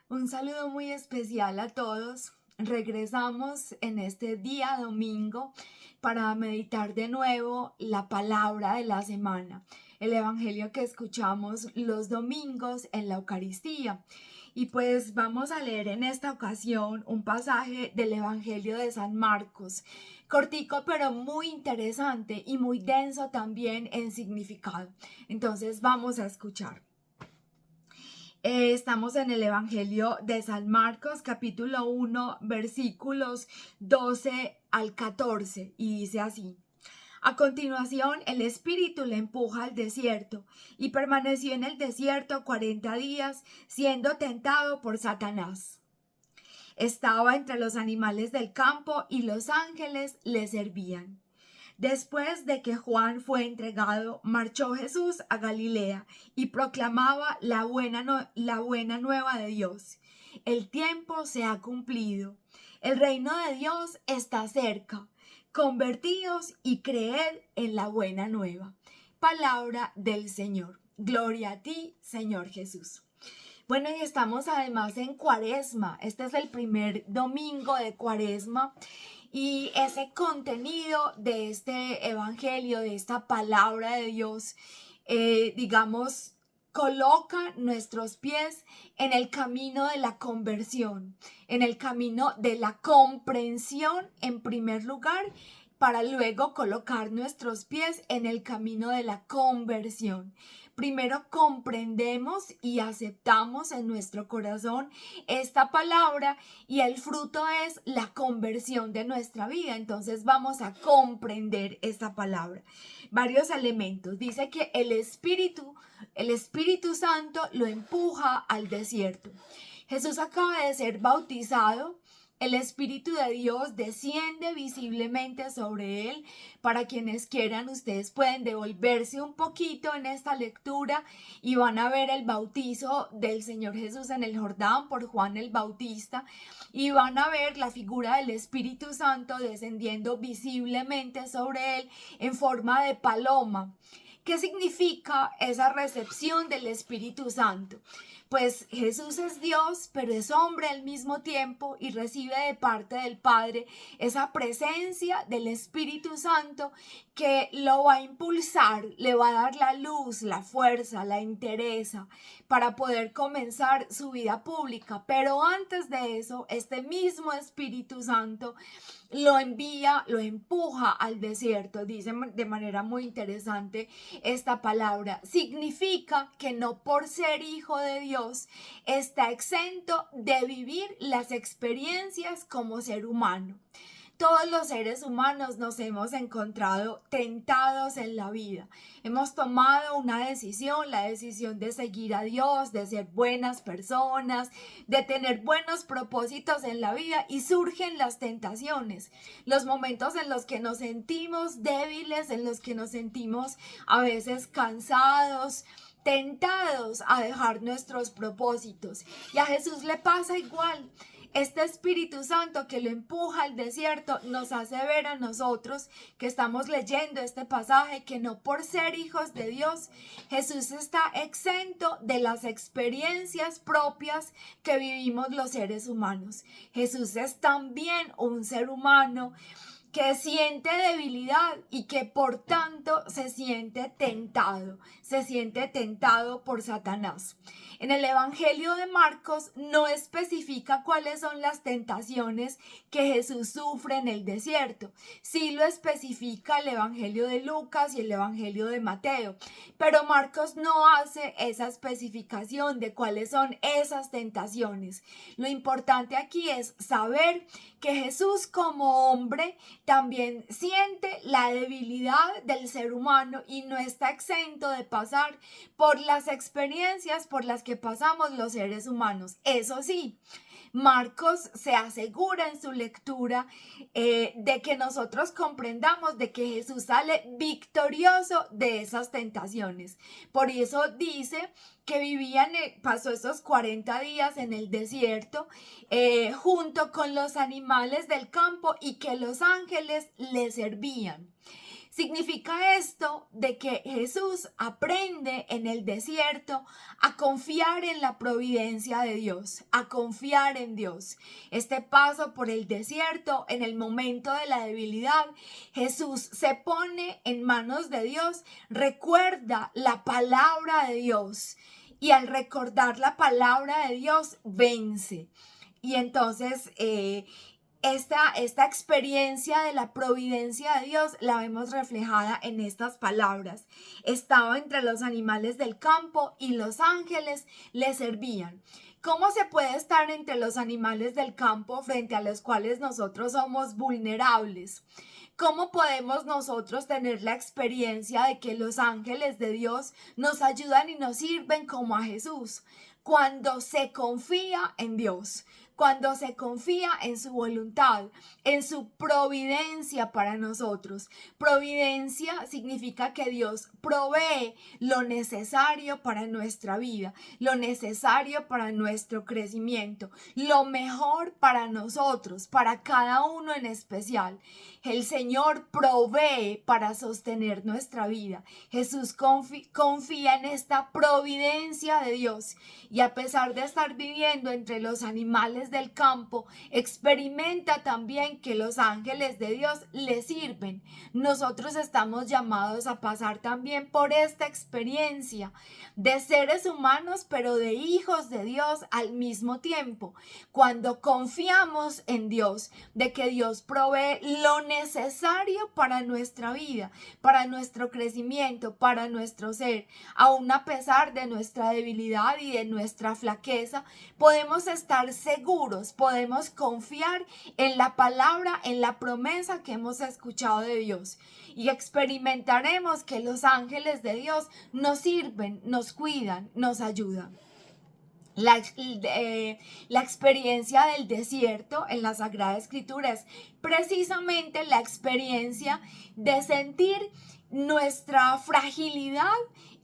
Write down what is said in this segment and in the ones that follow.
Un saludo muy especial a todos. Regresamos en este día domingo para meditar de nuevo la palabra de la semana, el evangelio que escuchamos los domingos en la Eucaristía. Y pues vamos a leer en esta ocasión un pasaje del evangelio de San Marcos, cortico pero muy interesante y muy denso también en significado. Entonces vamos a escuchar. Estamos en el Evangelio de San Marcos, capítulo 1, versículos 12 al 14, y dice así. A continuación, el Espíritu le empuja al desierto, y permaneció en el desierto 40 días, siendo tentado por Satanás. Estaba entre los animales del campo, y los ángeles le servían. Después de que Juan fue entregado, marchó Jesús a Galilea y proclamaba la buena nueva de Dios. El tiempo se ha cumplido. El reino de Dios está cerca. Convertíos y creed en la buena nueva. Palabra del Señor. Gloria a ti, Señor Jesús. Bueno, y estamos además en Cuaresma. Este es el primer domingo de Cuaresma. Y ese contenido de este evangelio, de esta palabra de Dios, digamos, coloca nuestros pies en el camino de la conversión, en el camino de la comprensión en primer lugar, para luego colocar nuestros pies en el camino de la conversión. Primero comprendemos y aceptamos en nuestro corazón esta palabra y el fruto es la conversión de nuestra vida. Entonces vamos a comprender esta palabra. Varios elementos. Dice que el Espíritu Santo lo empuja al desierto. Jesús acaba de ser bautizado. El Espíritu de Dios desciende visiblemente sobre él. Para quienes quieran, ustedes pueden devolverse un poquito en esta lectura y van a ver el bautizo del Señor Jesús en el Jordán por Juan el Bautista y van a ver la figura del Espíritu Santo descendiendo visiblemente sobre él en forma de paloma. ¿Qué significa esa recepción del Espíritu Santo? Pues Jesús es Dios, pero es hombre al mismo tiempo y recibe de parte del Padre esa presencia del Espíritu Santo que lo va a impulsar, le va a dar la luz, la fuerza, la entereza para poder comenzar su vida pública. Pero antes de eso, este mismo Espíritu Santo lo envía, lo empuja al desierto. Dice de manera muy interesante esta palabra. Significa que no por ser hijo de Dios está exento de vivir las experiencias como ser humano. Todos los seres humanos nos hemos encontrado tentados en la vida. Hemos tomado una decisión, la decisión de seguir a Dios, de ser buenas personas, de tener buenos propósitos en la vida y surgen las tentaciones, los momentos en los que nos sentimos débiles, en los que nos sentimos a veces cansados, tentados a dejar nuestros propósitos. Y a Jesús le pasa igual. Este Espíritu Santo que lo empuja al desierto nos hace ver a nosotros que estamos leyendo este pasaje que no por ser hijos de Dios, Jesús está exento de las experiencias propias que vivimos los seres humanos. Jesús es también un ser humano que siente debilidad y que por tanto se siente tentado por Satanás. En el Evangelio de Marcos no especifica cuáles son las tentaciones que Jesús sufre en el desierto. Sí lo especifica el Evangelio de Lucas y el Evangelio de Mateo, pero Marcos no hace esa especificación de cuáles son esas tentaciones. Lo importante aquí es saber que Jesús como hombre también siente la debilidad del ser humano y no está exento de pasar por las experiencias por las que pasamos los seres humanos. Eso sí, Marcos se asegura en su lectura de que nosotros comprendamos de que Jesús sale victorioso de esas tentaciones. Por eso dice que pasó esos 40 días en el desierto junto con los animales del campo y que los ángeles le servían. Significa esto de que Jesús aprende en el desierto a confiar en la providencia de Dios, a confiar en Dios. Este paso por el desierto, en el momento de la debilidad, Jesús se pone en manos de Dios, recuerda la palabra de Dios y al recordar la palabra de Dios vence. Y entonces esta experiencia de la providencia de Dios la vemos reflejada en estas palabras. Estaba entre los animales del campo y los ángeles le servían. ¿Cómo se puede estar entre los animales del campo frente a los cuales nosotros somos vulnerables? ¿Cómo podemos nosotros tener la experiencia de que los ángeles de Dios nos ayudan y nos sirven como a Jesús? Cuando se confía en Dios, cuando se confía en su voluntad, en su providencia para nosotros. Providencia significa que Dios provee lo necesario para nuestra vida, lo necesario para nuestro crecimiento, lo mejor para nosotros, para cada uno en especial. El Señor provee para sostener nuestra vida. Jesús confía en esta providencia de Dios y a pesar de estar viviendo entre los animales del campo, experimenta también que los ángeles de Dios le sirven. Nosotros estamos llamados a pasar también por esta experiencia de seres humanos, pero de hijos de Dios al mismo tiempo. Cuando confiamos en Dios, de que Dios provee lo necesario para nuestra vida, para nuestro crecimiento, para nuestro ser, aún a pesar de nuestra debilidad y de nuestra flaqueza, podemos estar seguros, podemos confiar en la palabra, en la promesa que hemos escuchado de Dios y experimentaremos que los ángeles de Dios nos sirven, nos cuidan, nos ayudan. La experiencia del desierto en la Sagrada Escritura es precisamente la experiencia de sentir nuestra fragilidad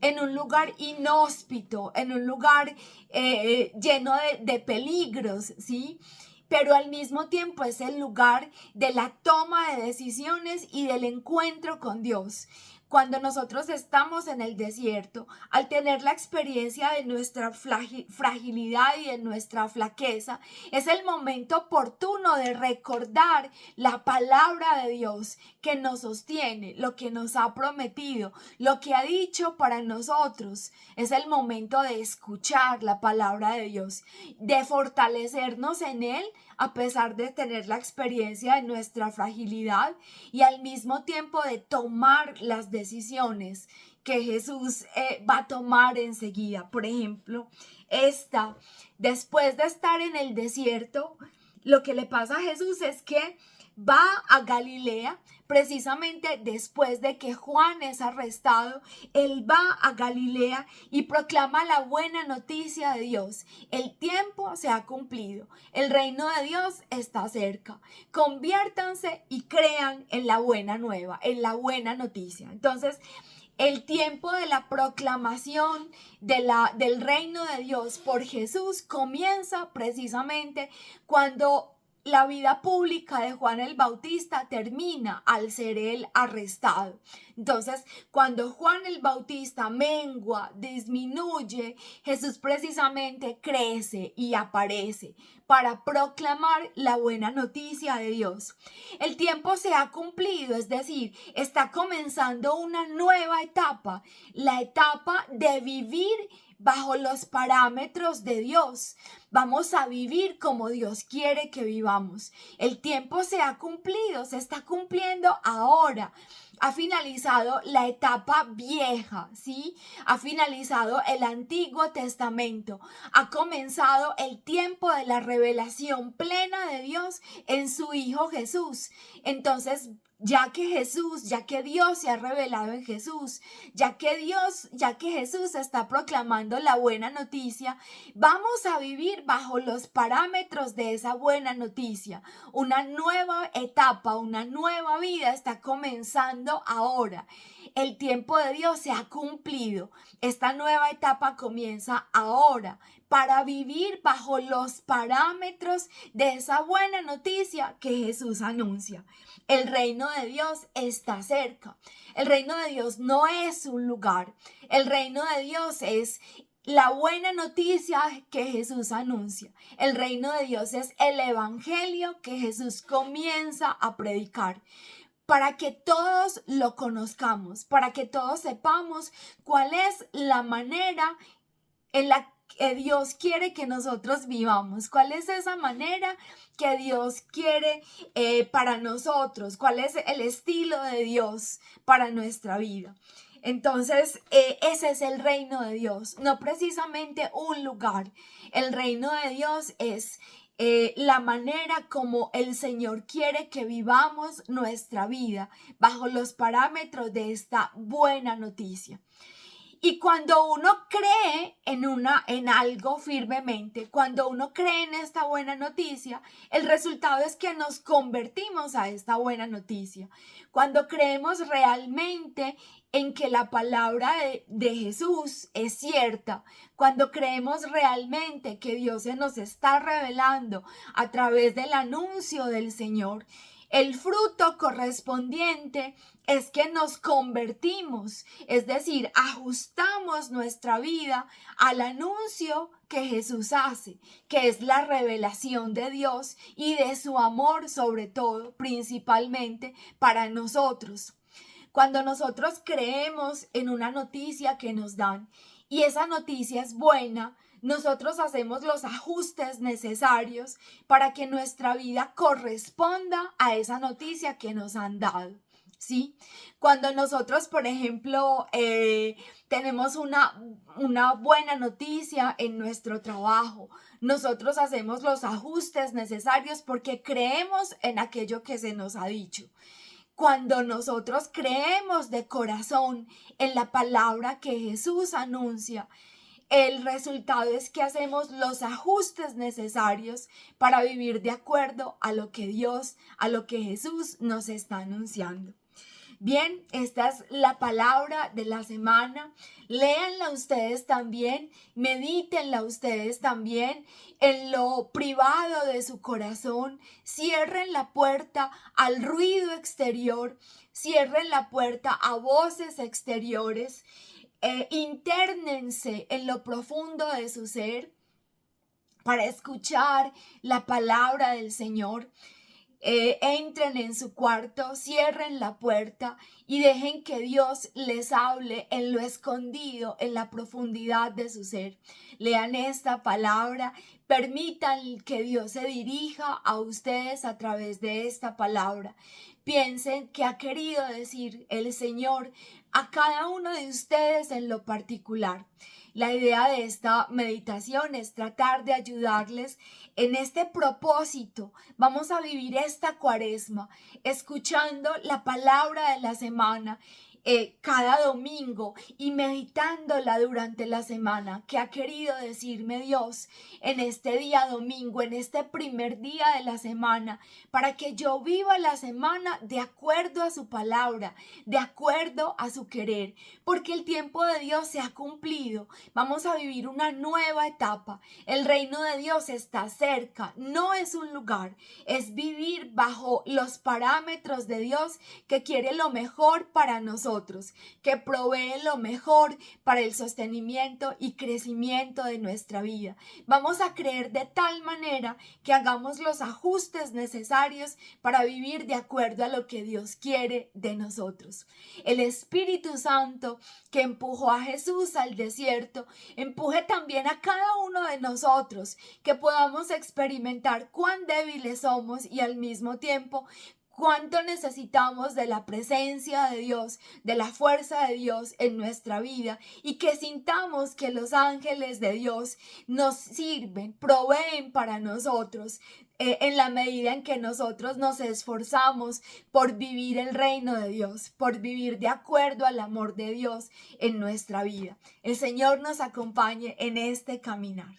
en un lugar inhóspito, en un lugar lleno de peligros, ¿sí? Pero al mismo tiempo es el lugar de la toma de decisiones y del encuentro con Dios. Cuando nosotros estamos en el desierto, al tener la experiencia de nuestra fragilidad y de nuestra flaqueza, es el momento oportuno de recordar la palabra de Dios que nos sostiene, lo que nos ha prometido, lo que ha dicho para nosotros. Es el momento de escuchar la palabra de Dios, de fortalecernos en Él a pesar de tener la experiencia de nuestra fragilidad y al mismo tiempo de tomar las decisiones que Jesús va a tomar enseguida. Por ejemplo, después de estar en el desierto, lo que le pasa a Jesús es que va a Galilea, precisamente después de que Juan es arrestado. Él va a Galilea y proclama la buena noticia de Dios. El tiempo se ha cumplido, el reino de Dios está cerca. Conviértanse y crean en la buena nueva, en la buena noticia. Entonces, el tiempo de la proclamación del reino de Dios por Jesús comienza precisamente cuando la vida pública de Juan el Bautista termina al ser él arrestado. Entonces, cuando Juan el Bautista mengua, disminuye, Jesús precisamente crece y aparece para proclamar la buena noticia de Dios. El tiempo se ha cumplido, es decir, está comenzando una nueva etapa, la etapa de vivir bajo los parámetros de Dios. Vamos a vivir como Dios quiere que vivamos. El tiempo se ha cumplido, se está cumpliendo ahora. Ha finalizado la etapa vieja, ¿sí? Ha finalizado el Antiguo Testamento. Ha comenzado el tiempo de la revelación plena de Dios en su Hijo Jesús. Entonces, ya que Dios se ha revelado en Jesús, ya que Jesús está proclamando la buena noticia, vamos a vivir bajo los parámetros de esa buena noticia. Una nueva etapa, una nueva vida está comenzando ahora. El tiempo de Dios se ha cumplido. Esta nueva etapa comienza ahora para vivir bajo los parámetros de esa buena noticia que Jesús anuncia. El reino de Dios está cerca. El reino de Dios no es un lugar. El reino de Dios es la buena noticia que Jesús anuncia. El reino de Dios es el evangelio que Jesús comienza a predicar, para que todos lo conozcamos, para que todos sepamos cuál es la manera en la que Dios quiere que nosotros vivamos, cuál es esa manera que Dios quiere para nosotros, cuál es el estilo de Dios para nuestra vida. Entonces, ese es el reino de Dios, no precisamente un lugar. El reino de Dios es la manera como el Señor quiere que vivamos nuestra vida bajo los parámetros de esta buena noticia. Y cuando uno cree en algo firmemente, cuando uno cree en esta buena noticia, el resultado es que nos convertimos a esta buena noticia. Cuando creemos realmente en que la palabra de Jesús es cierta, cuando creemos realmente que Dios se nos está revelando a través del anuncio del Señor, el fruto correspondiente es que nos convertimos, es decir, ajustamos nuestra vida al anuncio que Jesús hace, que es la revelación de Dios y de su amor, sobre todo, principalmente para nosotros. Cuando nosotros creemos en una noticia que nos dan y esa noticia es buena, nosotros hacemos los ajustes necesarios para que nuestra vida corresponda a esa noticia que nos han dado, ¿sí? Cuando nosotros, por ejemplo, tenemos una buena noticia en nuestro trabajo, nosotros hacemos los ajustes necesarios porque creemos en aquello que se nos ha dicho. Cuando nosotros creemos de corazón en la palabra que Jesús anuncia, el resultado es que hacemos los ajustes necesarios para vivir de acuerdo a lo que Dios, a lo que Jesús nos está anunciando. Bien, esta es la palabra de la semana. Léanla ustedes también, medítenla ustedes también en lo privado de su corazón. Cierren la puerta al ruido exterior, cierren la puerta a voces exteriores. Internense en lo profundo de su ser para escuchar la palabra del Señor. Entren en su cuarto, cierren la puerta y dejen que Dios les hable en lo escondido, en la profundidad de su ser. Lean esta palabra, permitan que Dios se dirija a ustedes a través de esta palabra. Piensen qué ha querido decir el Señor a cada uno de ustedes en lo particular. La idea de esta meditación es tratar de ayudarles en este propósito. Vamos a vivir esta cuaresma escuchando la palabra de la semana cada domingo y meditándola durante la semana. ¿Qué ha querido decirme Dios en este día domingo, en este primer día de la semana, para que yo viva la semana de acuerdo a su palabra, de acuerdo a su querer? Porque el tiempo de Dios se ha cumplido. Vamos a vivir una nueva etapa. El reino de Dios está cerca. No es un lugar, es vivir bajo los parámetros de Dios, que quiere lo mejor para nosotros, que provee lo mejor para el sostenimiento y crecimiento de nuestra vida. Vamos a creer de tal manera que hagamos los ajustes necesarios para vivir de acuerdo a lo que Dios quiere de nosotros. El Espíritu Santo que empujó a Jesús al desierto, empuje también a cada uno de nosotros, que podamos experimentar cuán débiles somos y al mismo tiempo cuánto necesitamos de la presencia de Dios, de la fuerza de Dios en nuestra vida, y que sintamos que los ángeles de Dios nos sirven, proveen para nosotros, en la medida en que nosotros nos esforzamos por vivir el reino de Dios, por vivir de acuerdo al amor de Dios en nuestra vida. El Señor nos acompañe en este caminar.